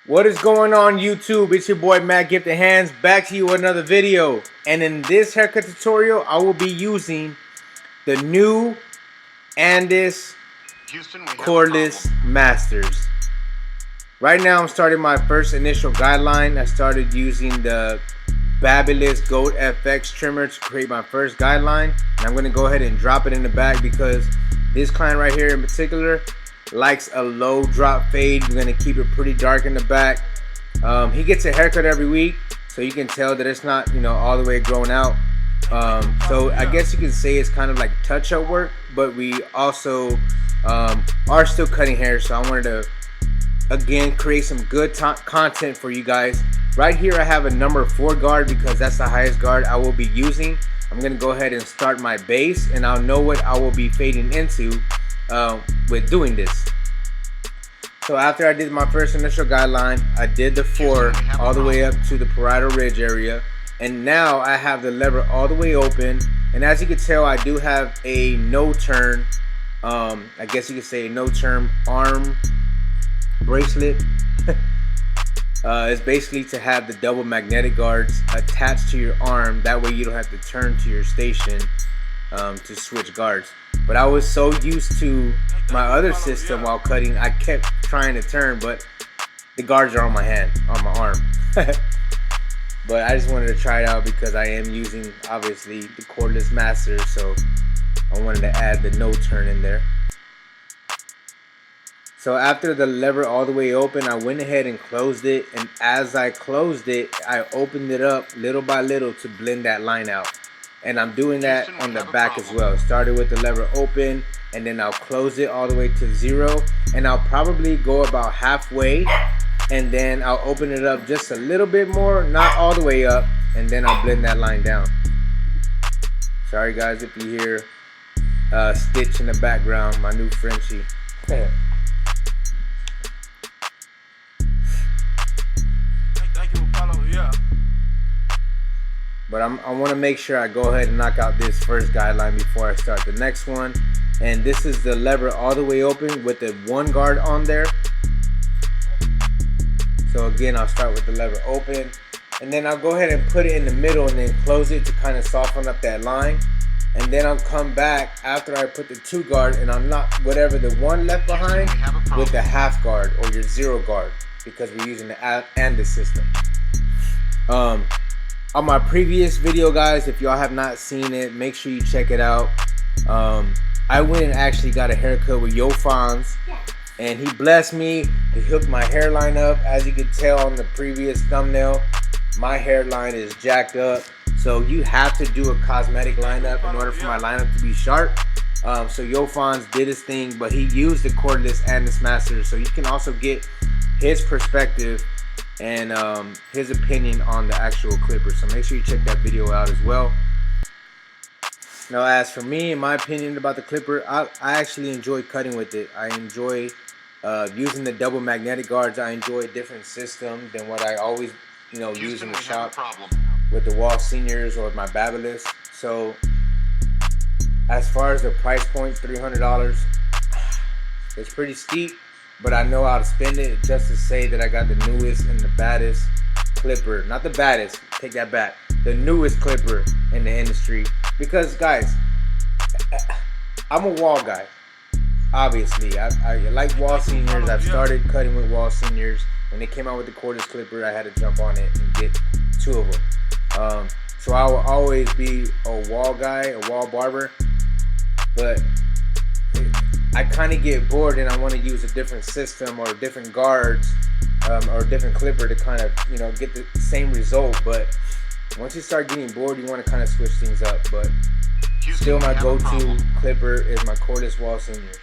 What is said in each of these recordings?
What is going on YouTube? It's your boy Matt Gifted Hands back to you with another video. And in this haircut tutorial, I will be using the new Andis Cordless Masters. Right now I'm starting my first initial guideline. I started using the Fabulous Goat FX trimmer to create my first guideline. And I'm going to go ahead and drop it in the back because this client right here in particular likes a low drop fade. We're going to keep it pretty dark in the back. He gets a haircut every week, so you can tell that it's not, all the way grown out. So I guess you can say it's kind of like touch-up work, but we also are still cutting hair, so I wanted to again create some good content for you guys. Right here I have a number 4 guard because that's the highest guard I will be using. I'm going to go ahead and start my base, and I'll know what I will be fading into with doing this. So after I did my first initial guideline, I did the 4 all the way up to the parietal ridge area, and now I have the lever all the way open. And as you can tell, I do have a no turn, I guess you could say a no turn arm bracelet. It's basically to have the double magnetic guards attached to your arm, that way you don't have to turn to your station to switch guards. But I was so used to my other system while cutting, I kept trying to turn, but the guards are on my hand, on my arm. But I just wanted to try it out because I am using, obviously, the Cordless Masters, so I wanted to add the no turn in there. So after the lever all the way open, I went ahead and closed it, and as I closed it, I opened it up little by little to blend that line out. And I'm doing that on the back as well. Started with the lever open, and then I'll close it all the way to 0, and I'll probably go about halfway, and then I'll open it up just a little bit more, not all the way up, and then I'll blend that line down. Sorry guys if you hear Stitch in the background, my new Frenchie. But I want to make sure I go ahead and knock out this first guideline before I start the next one. And this is the lever all the way open with the 1 guard on there. So again, I'll start with the lever open, and then I'll go ahead and put it in the middle and then close it to kind of soften up that line. And then I'll come back after I put the 2 guard, and I'll knock whatever the 1 left behind with the half guard or your 0 guard, because we're using the Andis system. On my previous video, guys, if y'all have not seen it, make sure you check it out. I went and actually got a haircut with Yo Fonz, and he blessed me. He hooked my hairline up. As you can tell on the previous thumbnail, my hairline is jacked up. So you have to do a cosmetic lineup in order for my lineup to be sharp. So Yo Fonz did his thing, but he used the Cordless Andis Master, so you can also get his perspective and his opinion on the actual clipper. So make sure you check that video out as well. Now, as for me, in my opinion about the clipper, I actually enjoy cutting with it. I enjoy using the double magnetic guards. I enjoy a different system than what I always use in the shop with the Wall Seniors or my Fabulous. So as far as the price point, $300, it's pretty steep, but I know how to spend it just to say that I got the newest and the baddest clipper. Not the baddest, take that back. The newest clipper in the industry. Because guys, I'm a Wall guy. Obviously, I like Wall Seniors. I've started cutting with Wall Seniors. When they came out with the cordless clipper, I had to jump on it and get 2 of them. So I will always be a Wall guy, a Wall barber. But I kind of get bored and I want to use a different system or different guards or a different clipper to kind of get the same result. But once you start getting bored, you want to kind of switch things up. But still, my go-to clipper is my Cordless Wall Seniors.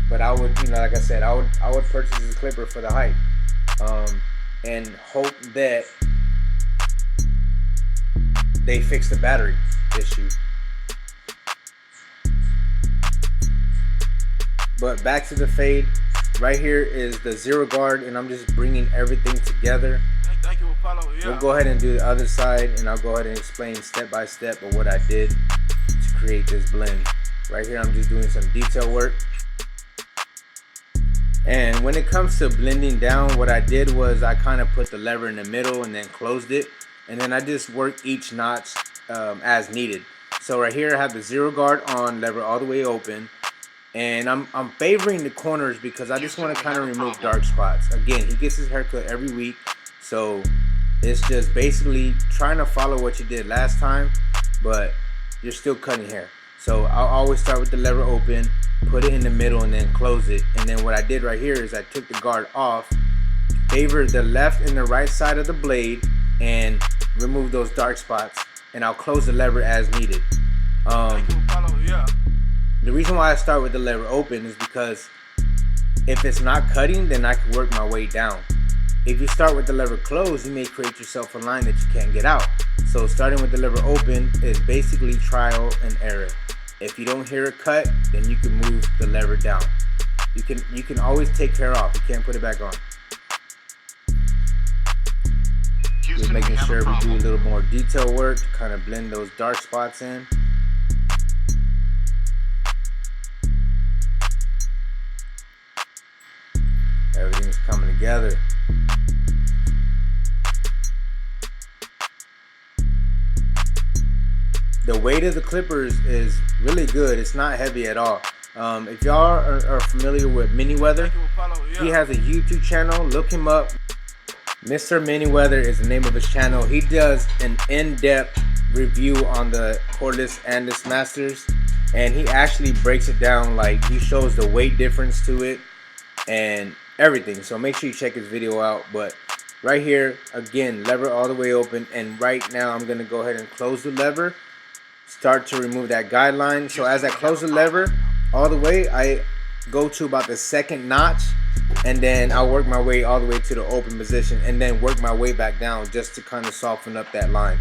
But I would, like I said, I would purchase this clipper for the hype, and hope that they fix the battery issue. But back to the fade. Right here is the 0 guard, and I'm just bringing everything together. We'll go ahead and do the other side, and I'll go ahead and explain step by step of what I did to create this blend. Right here I'm just doing some detail work. And when it comes to blending down, what I did was I kind of put the lever in the middle and then closed it, and then I just work each notch as needed. So right here I have the 0 guard on, lever all the way open, and I'm favoring the corners because I just want to kind of remove dark spots. Again, he gets his haircut every week, so it's just basically trying to follow what you did last time, but you're still cutting hair. So I'll always start with the lever open, put it in the middle, and then close it. And then what I did right here is I took the guard off, favored the left and the right side of the blade, and remove those dark spots. And I'll close the lever as needed. The reason why I start with the lever open is because if it's not cutting, then I can work my way down. If you start with the lever closed, you may create yourself a line that you can't get out. So starting with the lever open is basically trial and error. If you don't hear a cut, then you can move the lever down. You can always take hair off. You can't put it back on. Just making sure we do a little more detail work to kind of blend those dark spots in. Everything's coming together. The weight of the clippers is really good. It's not heavy at all. If y'all are familiar with Miniweather, he has a YouTube channel. Look him up. Mr. Miniweather is the name of his channel. He does an in-depth review on the Cordless Andis Masters, and he actually breaks it down. Like, he shows the weight difference to it and everything. So make sure you check his video out. But right here, again, lever all the way open, and right now I'm gonna go ahead and close the lever, start to remove that guideline. So as I close the lever all the way, I go to about the second notch, and then I'll work my way all the way to the open position, and then work my way back down just to kind of soften up that line.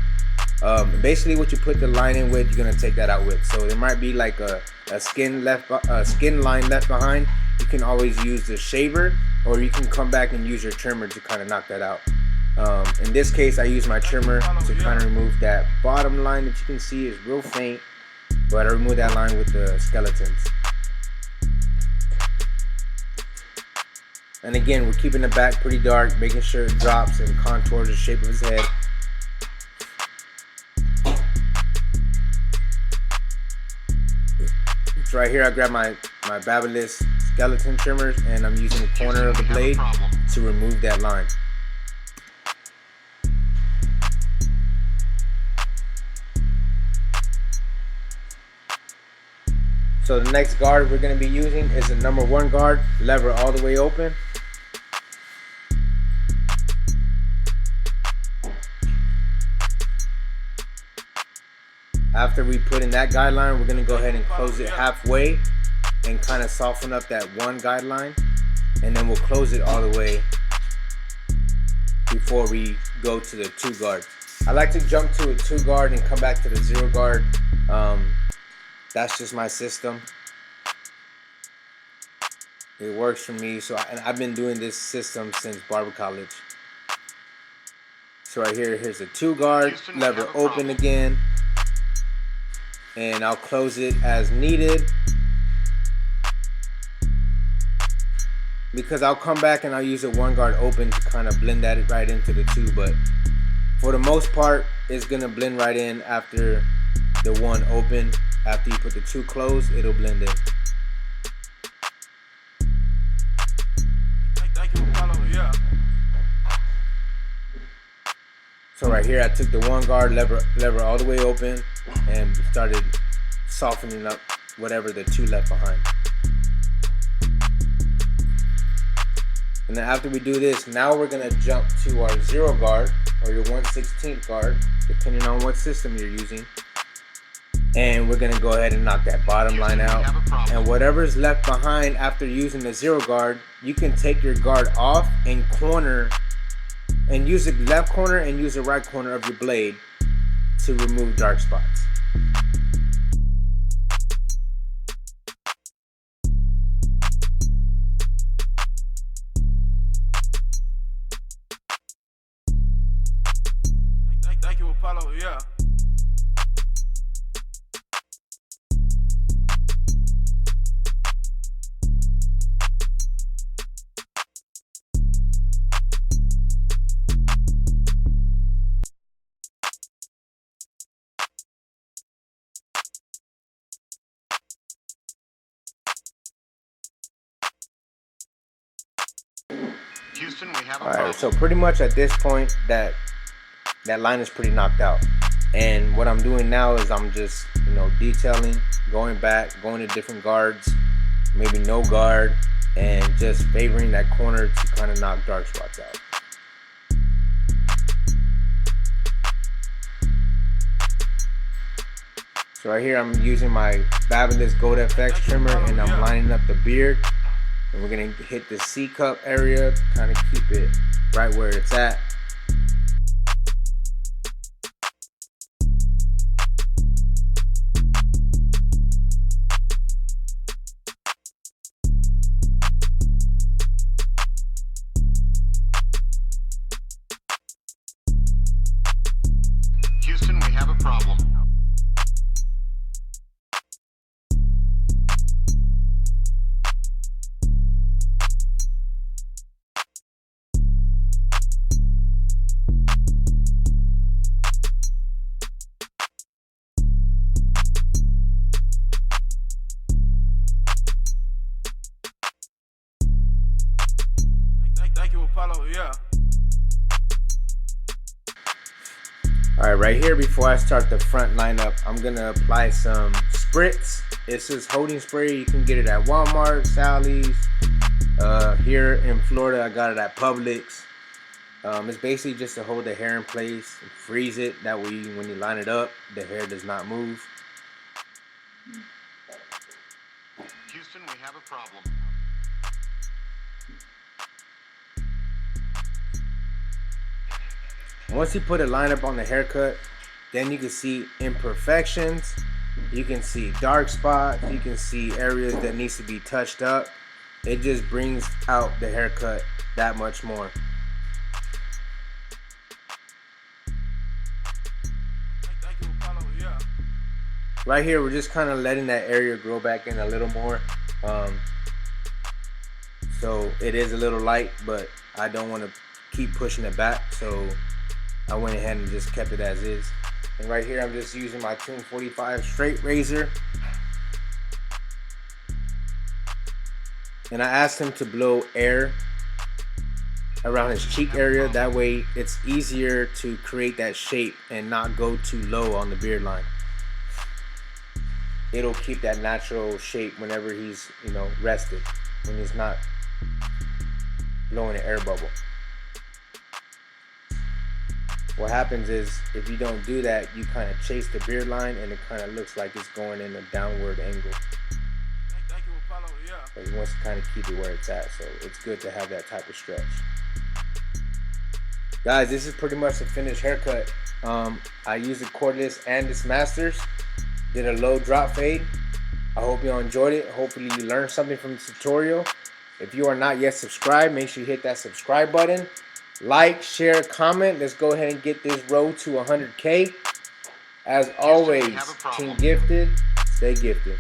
Basically what you put the line in with, you're gonna take that out with. So there might be like a skin line left behind. You can always use the shaver, or you can come back and use your trimmer to kind of knock that out. In this case, I use my trimmer to kind of remove that bottom line that you can see is real faint, but I remove that line with the skeletons. And again, we're keeping the back pretty dark, making sure it drops and contours the shape of his head. So right here, I grab my Babyliss skeleton trimmers, and I'm using the corner of the blade to remove that line. So the next guard we're going to be using is the number 1 guard, lever all the way open. After we put in that guideline, we're going to go ahead and close it halfway and kind of soften up that 1 guideline, and then we'll close it all the way before we go to the 2 guard. I like to jump to a 2 guard and come back to the 0 guard. That's just my system. It works for me. And I've been doing this system since barber college. So right here, here's the 2 guard, lever open again, and I'll close it as needed, because I'll come back and I'll use a 1 guard open to kind of blend that right into the 2. But for the most part, it's gonna blend right in after the 1 open. After you put the 2 closed, it'll blend in. So right here, I took the 1 guard, lever all the way open, and started softening up whatever the 2 left behind. And then after we do this, now we're gonna jump to our 0 guard, or your 1/16 guard, depending on what system you're using. And we're gonna go ahead and knock that bottom line out. And whatever's left behind after using the 0 guard, you can take your guard off and corner, and use the left corner and use the right corner of your blade to remove dark spots. Thank you, Apollo, yeah. Houston, we have a All right, problem. so pretty much at this point, that line is pretty knocked out. And what I'm doing now is I'm just, detailing, going back, going to different guards, maybe no guard, and just favoring that corner to kind of knock dark spots out. So right here I'm using my Fabulous Gold FX trimmer and I'm lining up the beard. And we're gonna hit the C cup area, kind of keep it right where it's at. Houston, we have a problem. Thank you, Apollo. Yeah. All right, right here before I start the front lineup, I'm gonna apply some spritz. It's just holding spray. You can get it at Walmart, Sally's. Here in Florida, I got it at Publix. It's basically just to hold the hair in place and freeze it. That way, when you line it up, the hair does not move. Houston, we have a problem. Once you put a lineup on the haircut, then you can see imperfections. You can see dark spots. You can see areas that needs to be touched up. It just brings out the haircut that much more. Thank you, Apollo. Yeah. Right here, we're just kind of letting that area grow back in a little more. So it is a little light, but I don't want to keep pushing it back. So I went ahead and just kept it as is. And right here, I'm just using my 245 straight razor. And I asked him to blow air around his cheek area. That way, it's easier to create that shape and not go too low on the beard line. It'll keep that natural shape whenever he's, rested, when he's not blowing an air bubble. What happens is, if you don't do that, you kind of chase the beard line and it kind of looks like it's going in a downward angle. Thank you, Apollo. Yeah. But he wants to kind of keep it where it's at, so it's good to have that type of stretch. Guys, this is pretty much the finished haircut. I used the Cordless Andis Masters. Did a low drop fade. I hope you all enjoyed it. Hopefully you learned something from the tutorial. If you are not yet subscribed, make sure you hit that subscribe button. Like, share, comment. Let's go ahead and get this road to 100K. As always, Team Gifted, stay gifted.